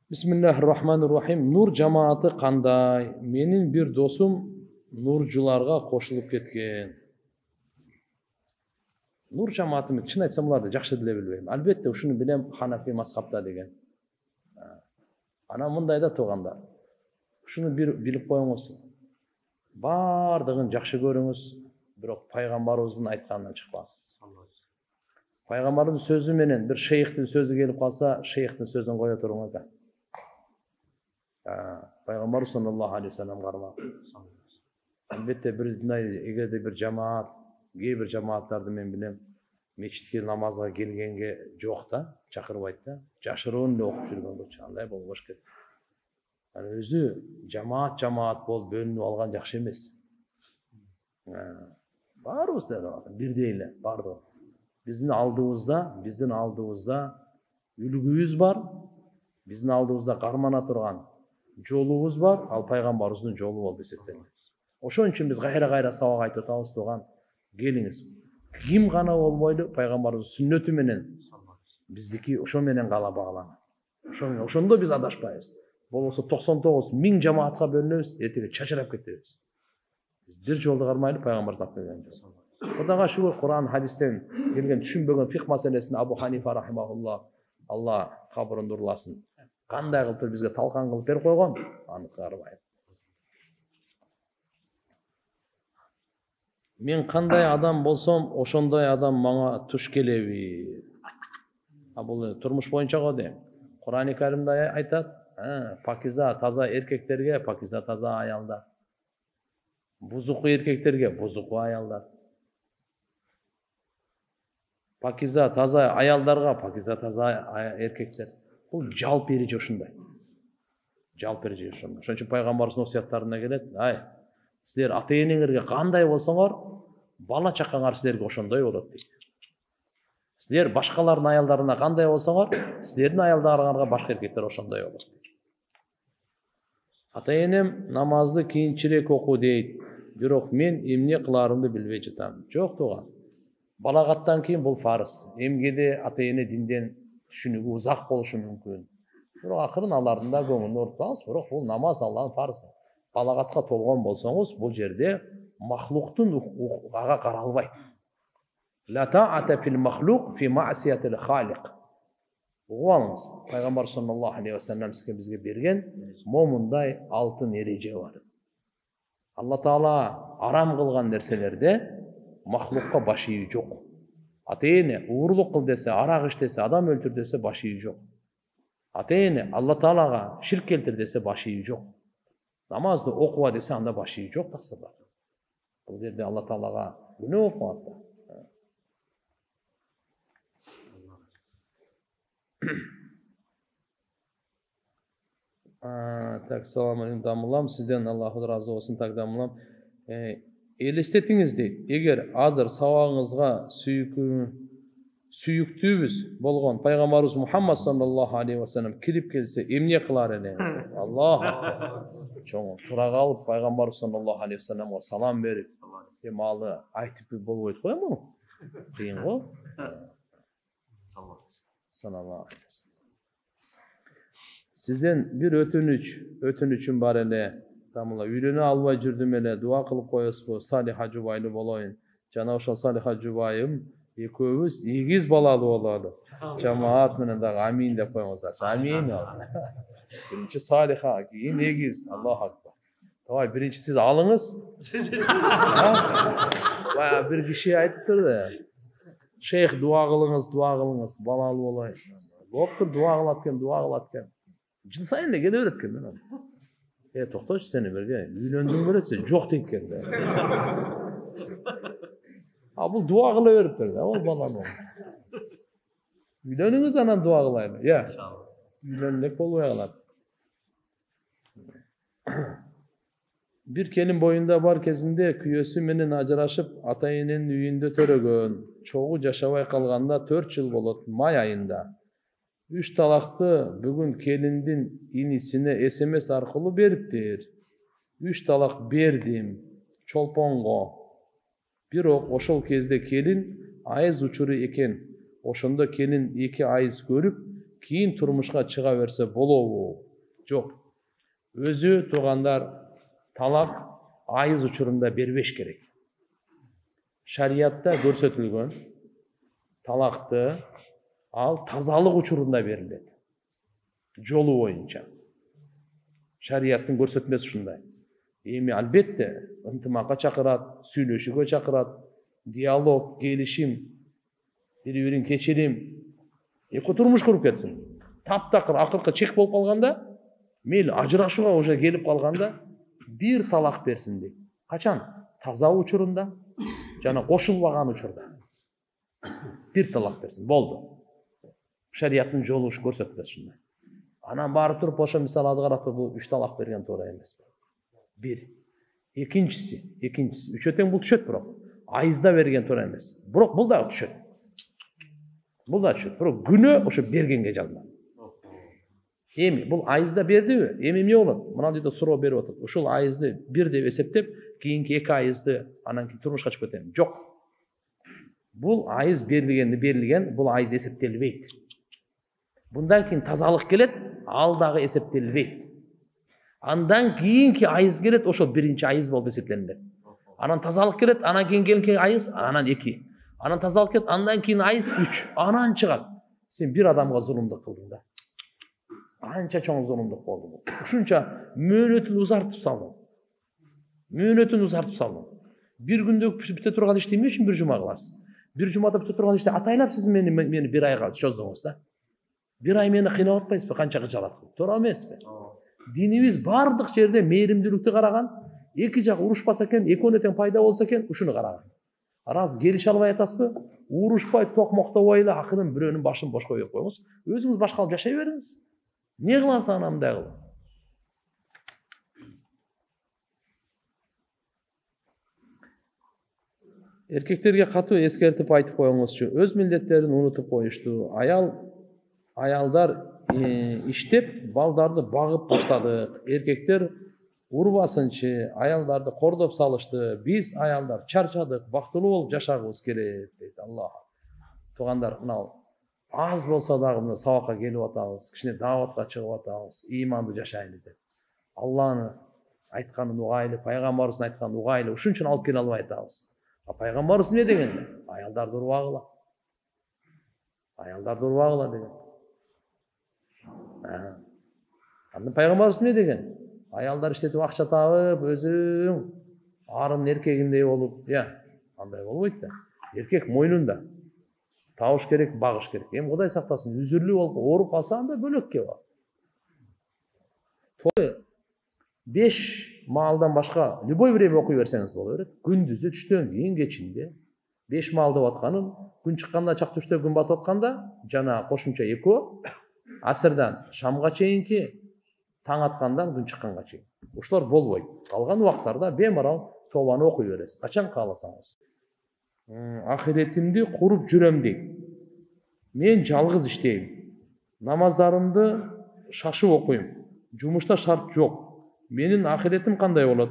Bismillahirrahmanirrahim. Nur jamaаты кандай? Менин bir досум нурчуларга кошулуп кеткен. Nur jamaаты мен чын айтсам буларды жакшы биле билбейм. Албетте ушуну билем, Ханафи мазхабта деген. Ана мындай да туугандар. Ушуну билип коюңуз. Бардыгын жакшы көрүңүз, бирок пайгамбарыбыздын айтканынан чыкпаңыз. Пайгамбардын сөзү менен бир шейхтин сөзү келип калса, шейхтин сөзүн кое туруңуз да. Пайгамбар саллаллаху алейхи вассалам карма. Албетте эгерде бир жамаат, кээ бир жамааттарды мен билем, мечитке намазга келгенге жок да, чакырбайт да, жашыруун эле окуп жүргөн болчу, андай болбош керек. Өзү жамаат болуп бөлүнүп алган жакшы эмес. Баарыбыз да бирдей эле, бардыгы. Биздин алдыбызда үлгүбүз бар, биздин алдыбызда кармана турган жолубуз бар, ал пайгамбарыбыздын жолу болуп эсептелет. Ошон үчүн биз кайра сабак айтып атабыз, тууган, келиңиз. Ким гана болбойлу, пайгамбарыбыздын сүннөтү менен биздики ошо менен гана багланат. Ошондо биз адашпайбыз. Болбосо 99,000 жамаатка бөлүнөбүз, эртеге чачырап кетебиз. Биз бир жолду кармайлы пайгамбар тап келген жол. Кудайга шүгүр, Кур'ан, хадистен келген түшүнбөгөн фикх маселесин Абу Ханифа рахимахуллах, Алла кабырын нурласын, кандай кылып бизге талкан кылып берип койгон, аны карабайм. Мен кандай адам болсом, ошондой адам мага туш келеби. Бул турмуш боюнча го дейм. Кур'ан-ы Каримде айтат, пакиза таза эркектерге пакиза таза аялдар, бузуку эркектерге бузуку аялдар, пакиза таза аялдарга пакиза таза эркектер. Бул жалпы эреже ушундай. Жалпы эреже ушундай. Ошон үчүн пайгамбарыбыздын осуяттарына келет, силер ата-энеңерге кандай болсоңор, бала чакаңар силерге ошондой болот дейт. Силер башкалардын аялдарына кандай болсоңор, силердин аялдарыңарга башка эркектер ошондой болот дейт. Ата-энем намазды кийинчерээк оку дейт, бирок мен эмне кыларымды билбей жатам. Жок, тууган. Балагаттан кийин бул фарыз. Эмгеде ата-эне динден түшүнүгү узак болушу мүмкүн. Бирок акырын алардын да көңүлүн оорутпаңыз, бирок бул намаз Аллахтын фарызы. Балагатка толгон болсоңуз, бул жерде махлуктун ага каралбайт. Ла таата фил махлук фи маъсиятил халик. Угуңуз, пайгамбар саллаллаху алейхи вассалам бизге берген момундай алтын эреже бар. Алла Таала арам кылган нерселерде махлукка баш ийүү жок. Ата-эне уурлук кыл десе, арак ич десе, адам өлтүр десе баш ийүү жок. Ата-эне Алла Таалага ширк келтир десе баш ийүү жок. Намазды окуба десе анда баш ийүү жок таксырда. Бул жерде Алла Таалага күнөө болуп калат да. Так, салам алейкум, дамылам. Сизден Аллаху разы болсун, так дамылам. Элестетиңиз дейт, эгер азыр сабагыңызга сүйүктүүбүз болгон пайгамбарыбыз Мухаммад саллаллаху алейхи вассалам кирип келсе, эмне кылар элеңиз? Аллах чоң тура калып пайгамбарыбыз саллаллаху алейхи вассаламга салам берип, алы айтып болбойт го эми. Кыйын го. Саламалейкум. Сизден бир өтүнүчүм бар эле. Тамыла үйлөнө албай жүрдүм эле, дуа кылып коесузбу, Салиха жубайлы болоюн. Жана ошол Салиха жубайым экөөбүз эгиз балалуу бололу. Жамаат менен дагы амин деп коюңуздарчы. Амин. Биринчи Салиха, кийин эгиз. Аллаху акбар. Давай биринчи сиз алыңыз. Бая бир киши айтыптыр да. Шейх дуа кылыңыз, балалуу болоюн. Болуптур, дуа кылат экен. Жыл сайын эле келе берет экен. Токточу, сени берге үйлөндүң беле десе, жок дейт экен. Бул дуа кыла бериптир да, ол баланы. Үйлөнүңүз, анан дуа кылайлы. Үйлөнүлүк болбой калат. Бир келин боюнда бар кезинде күйөөсү менен ажырашып, ата-эненин үйүндө төрөгөн. Чогуу жашабай калганда 4 жыл болот, май айында. 3 талакты бүгүн келиндин инисине СМС аркылуу бериптир. 3 талак бердим чолпонго. Бирок ошол кезде келин айыз учуру экен. Ошондо келин 2 айыз көрүп, кийин турмушка чыга берсе болобу? Жок. Өзү туугандар талак айыз учурунда бербеш керек. Шариятта көрсөтүлгөн талакты ал тазалык учурунда берилет. Жолу боюнча. Шарияттын көрсөтмөсү ушундай. Эми албетте ынтымакка чакырат, сүйлөшүүгө чакырат, диалог, келишим, бири-бирин кечирим, эки турмуш куруп кетсин. Таптакыр акыркы чек болуп калганда, мейли ажырашууга уже келип калганда бир талак берсин дейт. Качан? Таза учурунда жана кошулбаган учурда. Бир талак берсин. Болду. Шарияттын жолу ушу көрсөтмөсү ушундай. Анан барып туруп ошо мисалы аз карап бул 3 талак берген туура эмес. Бир. Экинчиси, үчөө тең бул түшөт бирок. Айызда берген туура эмес. Бирок бул да түшөт. Бирок күнөө ошо бергенге жазылат. Эми бул айызда бердиби? Эми эмне болот? Мына жерде суроо берип атат. Ушул айызды бир деп эсептеп, кийинки эки айызды анан кийин турмушка чыгып кетем. Жок. Бул айыз берилген, бул айыз эсептелбейт. Bundan keyin тазалык келет, ал дагы эсептелбейт. Андан кийинки айыз келет, ошо биринчи айыз болуп эсептелинет. Анан тазалык келет, анан кийинки айыз, анан 2. Анан тазалык келет, андан кийин айыз 3. Анан чыгат. Сен бир адамга зулумдук кылдың да. Анча чоң зулумдук болду бул. Ушунча мөөнөтүн узартып салдым. Бир күндө бүтө турган ишти эмне үчүн бир жума кыласыз? Бир жумада бүтө турган ишти атайлап сиз мени бир айга чоздуңуз да. Бир ай мени кыйнап атпайсызбы? Канча кыжалат. Туура эмеспи? Динибиз бардык жерде мээримдүүлүктү караган, эки жак урушпаса экен, экөөнө тең пайда болсо экен, ушуну караган. Раз келише албай атасызбы? Урушпай, токмоктобой эле акырын бирөөнүн башын бошко коюп коюңуз. Өзүңүз башка алып жашай бериңиз. Не кыласыз аны мындай кылып? Эркектерге катуу эскертип айтып коюңузчу. Өз милдеттерин унутуп коюшту. Аялдар иштеп, балдарды багып баштадык. Эркектер урбасынчы, аялдарды кордоп салышты. Биз аялдар чарчадык, бактылуу болуп жашагыбыз керек дейт. Аллах. Туугандар, мына аз болсо дагы мына сабакка келип атабыз, кичине дааватка чыгып атабыз, ыймандуу жашайлы деп. Аллахны айтканын угайлы, пайгамбарыбыздын айтканын угайлы, ушун үчүн алып келе албай атабыз. Пайгамбарыбыз эмне деген? Аялдарды урбагыла. Деген. Андан пайгамбарыбыз эмне деген? Аялдар иштетип акча табып, өзүң арын эркегиндей болуп, андай болбойт да. Эркек мойнунда. Табыш керек, багыш керек. Эми Кудай сактасын, үзүрлүү болуп ооруп калса, анда бөлөккө бар. 5 маалдан башка любой время окуй берсеңиз боло берет. Күндүзү, түштөн кийин, кечинде 5 маал деп атканын, күн чыкканда, чак түштө күн батып атканда, жана кошумча 2, асырдан шамга чейинки, таң аткандан күн чыкканга чейин. Ушулар болбойт. Калган убактарда бемарал тобаны окуй бересиз. Качан кааласаңыз. Ахиретимди куруп жүрөм дейт. Мен жалгыз иштейм. Намаздарымды шашып окуйм. Жумушта шарт жок. Менин ахиретим кандай болот?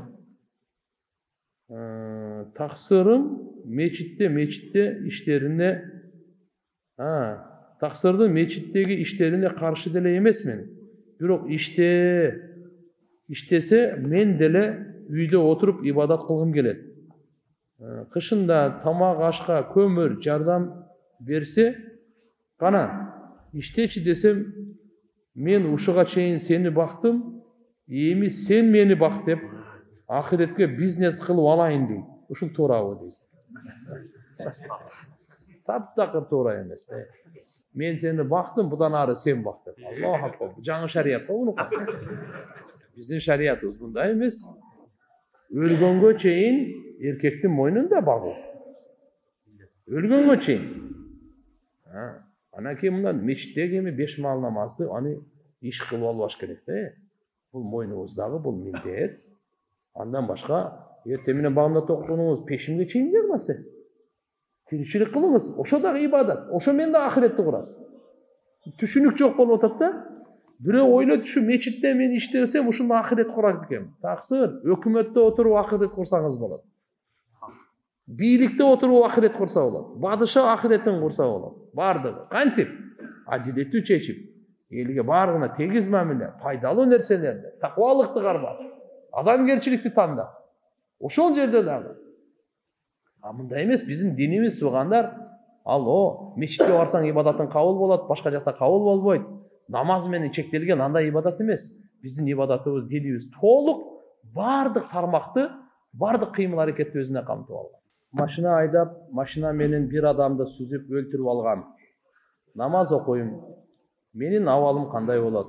Таксырым мечитте иштерине таксырдын мечиттеги иштерине каршы деле эмесмин. Бирок иштесе мен деле үйдө отуруп ибадат кылгым келет. Кышында тамак ашка көмүр жардам берсе, кана иштечи десем, мен ушуга чейин сени бактым, эми сен мени бак деп ахиретке бизнес кылып алайын дейт. Ушул туурабы дейт. Таптакыр туура эмес да. Мен сени бактым, будан ары сен бак деп. Аллах акбар. Жаңы шариятка унукка. Биздин шариятыбыз мындай эмес. Өлгөнгө чейин эркектин мойнунда багуу. Өлгөнгө чейин. Анан кийин мындан мечиттеги эми 5 маал намазды аны иш кылып албаш керек да. Бул мойнуңуздагы бул милдет. Андан башка эртең менен багымда токуңуз пешимге чейин жагмасы. Тиричилик кылыңыз, ошо дагы ибадат. Ошо менен да ахиретти курасыз. Түшүнүк жок болуп атат да. Бирөө ойлойт, ушу мечитте мен иштесем, ушунда ахирет курат экен. Таксыр, өкмөттө отуруп ахирет курсаңыз болот. Бийликте отуруп ахирет курса болот. Бадыша ахиреттин курса болот. Бардыгы. Кантип? Адилеттүү чечип. Elге bargına tegiz mamile, пайдалуу нерселерди, таквалыкты кармап, адамгерчиликти тандап. Ошол жерде дагы. А мындай эмес, биздин динибиз туугандар, ал мечитке барсаң ибадатың кабыл болот, башка жакта кабыл болбойт. Намаз менен чектелген андай ибадат эмес. Биздин ибадатыбыз, динибиз толук бардык тармакты, бардык кыймыл аракетти өзүнө камтып алган. Машина айдап, машина менен бир адамды сүзүп өлтүрүп алган. Намаз окуйм. Менин абалым кандай болот?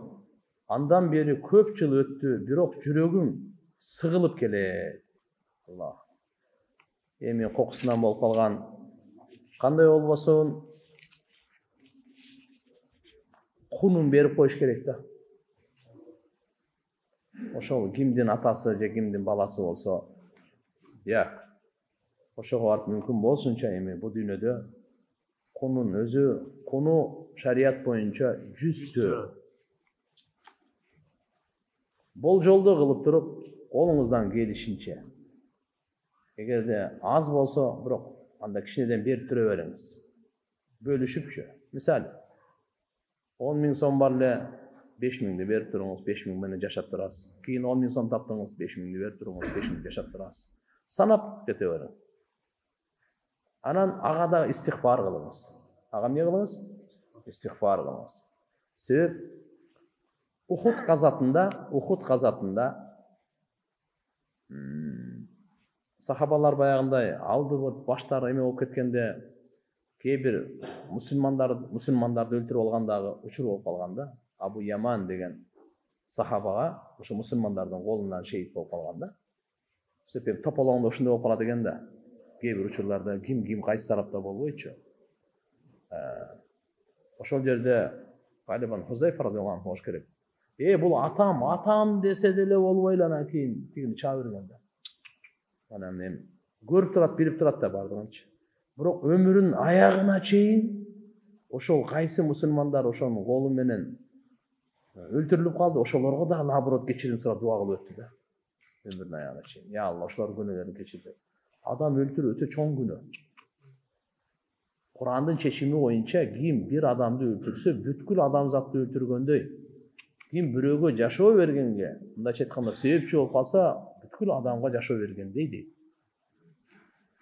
Андан бери көп жыл өттү, бирок жүрөгүм сыгылып келет. Алла. Эми кокусунан болуп калган. Кандай болбосун кунун берип коюш керек да. Ошол кимдин атасы же кимдин баласы болсо, ошого барып мүмкүн болсунча эми бул дүйнөдө кунун өзү, куну шарият боюнча 100 болжолдо кылып туруп, колуңуздан келишинче. Эгерде аз болсо, бирок анда кичинеден берип тура бериңиз. Бөлүшүпчү. Мисалы, 10 000 сом бар эле, 5 000 берип туруңуз, 5 000 менен жашап турасыз. Кийин 10 000 сом таптыңыз, 5 000 берип туруңуз, 5 000 жашап турасыз. Санап кете бериң. Анан ага да истигфар кылыңыз. Ага эмне кылыңыз? Истигфар кылыңыз. Себеп Ухуд казатында сахабалар баягындай алды баштары эме болуп кеткенде, кээ бир мусулмандарды өлтүрүп алгандагы учур болуп калганда, Абу Яман деген сахабага ошо мусулмандардын колунан шейит болуп калганда, себеп тополоңдо ушундай болуп калат экен да. Кээ бир учурларда ким кайсы тарапта болбойчу. Ошол жерде Галибан Хузайфа радиаллаху анху болуш керек. Бул атам десе деле болбой эле, анан кийин тигини чаап берген да. Анан эми көрүп турат, билип турат да бардыгынчы. Бирок өмүрүнүн аягына чейин ошол кайсы мусулмандар ошонун колу менен өлтүрүлүп калды, ошолорго да наоборот кечирим сурап дуа кылып өттү да. Өмүрүнүн аягына чейин. Я Алла, ошолордун күнөөлөрүн кечир. Адам өлтүрүү өтө чоң күнөө. Курандын чечими боюнча ким бир адамды өлтүрсө, бүткүл адамзатты өлтүргөндөй. Ким бирөөгө жашоо бергенге, мындайча айтканда себепчи болуп калса, бүткүл адамга жашоо бергендей дейт.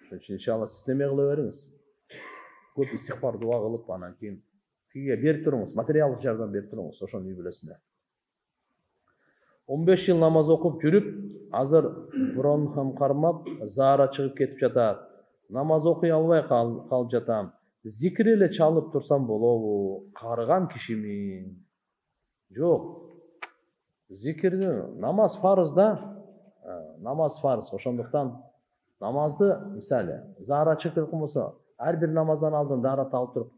Ошон үчүн иншалла сиз неме кыла бериңиз. Көп истигфар дуа кылып, анан кийин тиге берип туруңуз, материалдык жардам берип туруңуз ошонун үй бүлөсүнө. 15 жыл намаз окуп жүрүп, азыр бронхым кармап, заара чыгып кетип жатат. Намаз окуй албай калып жатам. Зикир эле чалып турсам болобу? Карыган кишимин. Жок. Зикирди, намаз фарыз да. Намаз фарыз. Ошондуктан намазды, мисалы, заара чыгып болсо, ар бир намаздан алдын заара алып туруп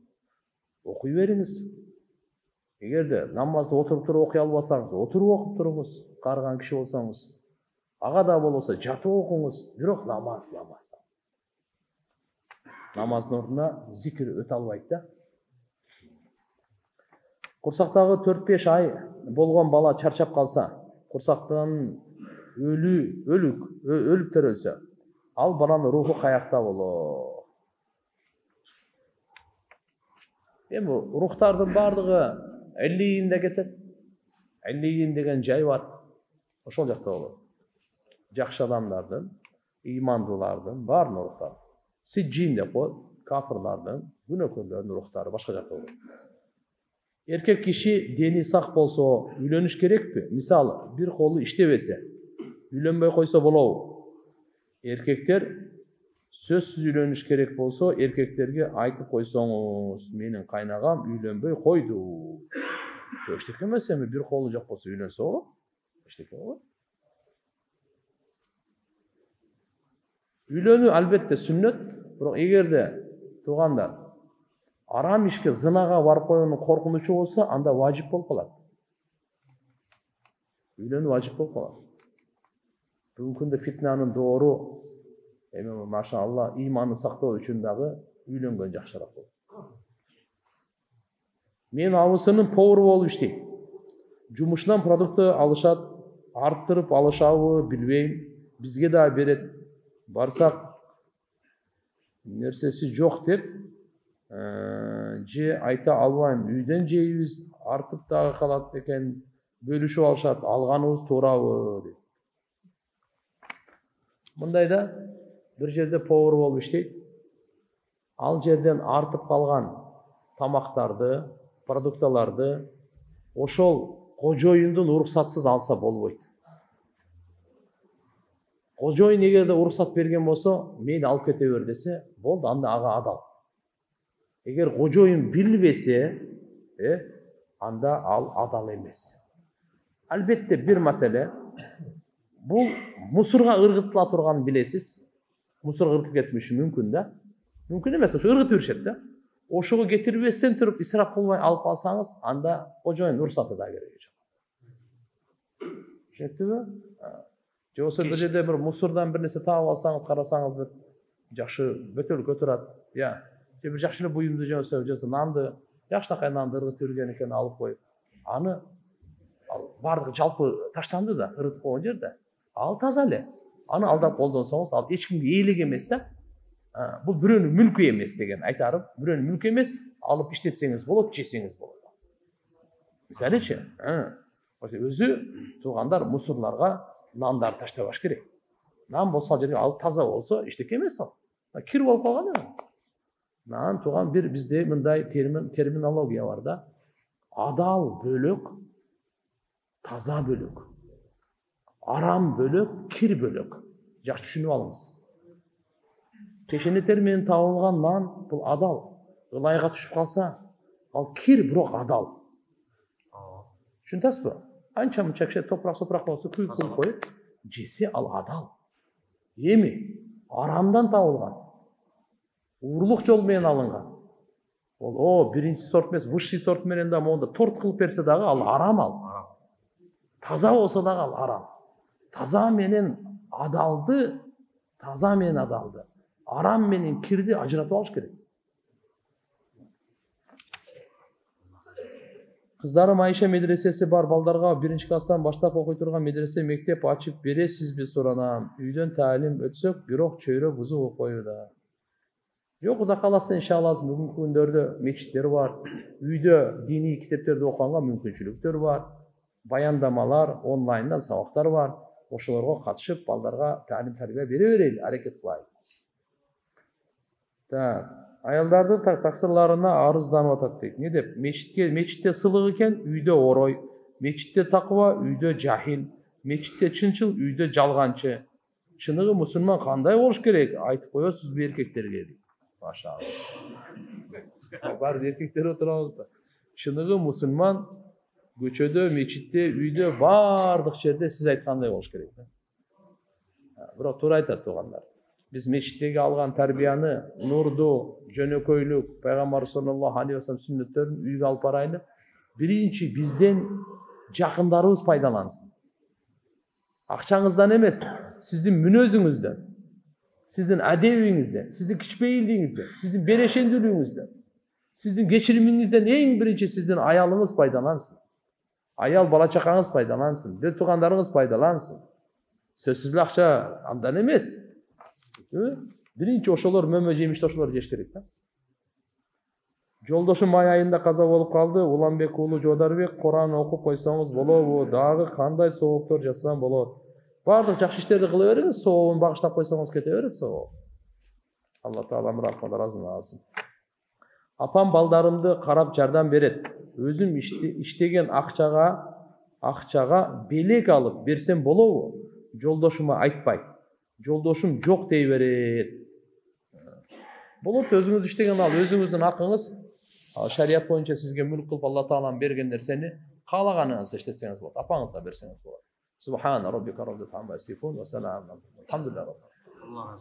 окуй бериңиз. Эгерде намазды отуруп туруп окуй албасаңыз, отуруп окуп туруңуз, карыган киши болсоңуз. Ага да болбосо жатып окуңуз, бирок намаз. Намаздын ордуна зикир өтө албайт да. Курсактагы 4-5 ай болгон бала чарчап калса, курсактан өлүп төрөлсө, ал баланын руху каякта болот? Эми рухтардын бардыгы Эллиинде кетет. Эллиин деген жай бар. Ошол жакта болот. Жакшы адамдардын, ыймандуулардын баардын рухтары. Сиджин деп коет, кафырлардын, күнөөкөрлөрдүн рухтары башка жакта болот. Эркек киши дени сак болсо үйлөнүш керекпи? Мисалы, бир колу иштебесе, үйлөнбөй койсо болобу? Эркектер сөзсүз үйлөнүш керек болсо, эркектерге айтып койсоңуз, менин кайнагам үйлөнбөй койду. Жок, эчтеке эмес, эми бир колу жок болсо үйлөнсө болот. Эчтеке болот. Үйлөнүү албетте сүннөт, бирок эгерде туугандар арам ишке, зынага барып койгондун коркунучу болсо, анда важип болуп калат. Үйлөнүү важип болуп калат. Бүгүнкү күндө фитнанын доору, эми машалла, ыйманды сактоо үчүн дагы үйлөнгөн жакшыраак болот. Мен абысынын повару болуп иштейм. Жумушунан продукты алышат, арттырып алышабы билбейм. Бизге да берет. Барсак нерсеси жок деп же айта албайм, үйдөн жейбиз, артып дагы калат экен, бөлүшүп алышат, алганыбыз туурабы дейт. Мындайда bir жерде повар болуп иштейт. Ал жерден артып калган тамактарды, продукталарды ошол кожоюндун уруксатсыз алса болбойт. Кожоюн эгерде уруксат берген болсо, мени алып кете бер десе, болду, анда ага адал. Эгер кожоюн билбесе, анда ал адал эмес. Албетте бир маселе, бул мусорго ыргытыла турганын билесиз. Мусорго ыргытылып кетиши мүмкүн да. Мүмкүн эмес, ошо ыргытып беришет да. Ошого кетирбестен туруп исрап кылбай алып калсаңыз, анда кожоюн уруксаты да кереги жок. Түшүнүктүбү? Же болбосо бир жерде бир мусордон бир нерсе таап алсаңыз, карасаңыз бир жакшы бөтөлкө турат. Же бир жакшы эле буюмду же болбосо нанды, жакшынакай нанды ыргытып берген экен алып коюп. Аны бардыгы жалпы таштанды да, ыргытып койгон жерде. Ал таза эле. Аны алдап колдонсоңуз, ал эч кимге ээлик эмес да. Бул бирөөнүн мүлкү эмес деген айтарым. Бирөөнүн мүлкү эмес, алып иштетсеңиз болот, жесеңиз болот. Мисалычы, өзү туугандар мусорларга нандар таштабаш керек. Нан болсо ал жерге алып таза болсо, эчтеке эмес ал. Кир болуп калган эмес. Нан тууган бир бизде мындай терминология бар да. Адал бөлөк, таза бөлөк. Арам бөлөк, кир бөлөк. Жакшы түшүнүп алыңыз. Пешене менен табылган нан бул адал. Ылайга түшүп калса, ал кир, бирок адал. Түшүнөсүзбү? Анча мынча киши топурак болсо күйүп коюп, жесе ал адал. Эми арамдан табылган, уурулук жол менен алынган. Ол биринчи сорт эмес, высший сорт менен да монда торт кылып берсе дагы ал арам ал. Таза болсо дагы ал арам. Таза менен адалды, арам менен кирди ажыратып алыш керек. Кыздарым Айша медресеси бар, балдарга 1-класстан баштап окуй турган медресе мектеп ачып бересизби суранам. Үйдөн таалим өтсөк, бирок чөйрө бузуп окуйда. Жок, Кудай кааласа иншалла бүгүнкү күндөрдө мечиттер бар. Үйдө диний китептерди окуганга мүмкүнчүлүктөр бар. Баяндамалар, онлайндан сабактар бар. Ошолорго катышып, балдарга таалим тарбия бере берели, аракет кылайлы. Аялдардын таксырларына арызданып атат дейт. Не деп? Мечитте сылык экен, үйдө орой. Мечитте такыба, үйдө жахил. Мечитте чынчыл, үйдө жалганчы. Чыныгы мусулман кандай болуш керек? Айтып коесузбу эркектерге? Машалла. Бар эркектер отурабыз да. Чыныгы мусулман көчөдө, мечитте, үйдө, бардык жерде сиз айткандай болуш керек. Бирок туура айтат туугандар. Биз мечиттеги алган тарбияны, нурду, жөнөкөйлүк, пайгамбар саллаллаху алейхи ва саллям сүннөттөрүн үйгө алып барайлы. Биринчи бизден жакындарыбыз пайдалансын. Акчаңыздан эмес, сиздин мүнөзүңүздөн, сиздин адебиңизден, сиздин кичпейилдигиңизден, сиздин берешендүүлүгүңүздөн, сиздин кечиримиңизден эң биринчи сиздин аялыңыз пайдалансын. Аял бала чакаңыз пайдалансын, бир туугандарыңыз пайдалансын. Сөзсүз эле акча андан эмес. Биринчи ошолор мөмө жемишти ошолор жеш керек да. Жолдошум май айында каза болуп калды. Уланбек уулу Жодарбек, Куран окуп койсоңуз болобу? Дагы кандай сооптор жасасам болот? Бардык жакшы иштерди кыла бериңиз, сообун багыштап койсоңуз кете берет сооб. Алла Таала муратына ыраазы алсын. Апам балдарымды карап жардам берет. Өзүм иштеген акчага белек алып берсем болобу? Жолдошума айтпайт. Жолдошум жок дей берет. Болот, өзүңүз иштеген ал өзүңүздүн акыңыз. Шарият боюнча сизге мүлк кылып Алла Тааланын берген нерсени каалаганыңызды иштетсеңиз болот. Апаңызга берсеңиз болот. Субхана роббика роббил хамди ва салам. Алхамдулилlah.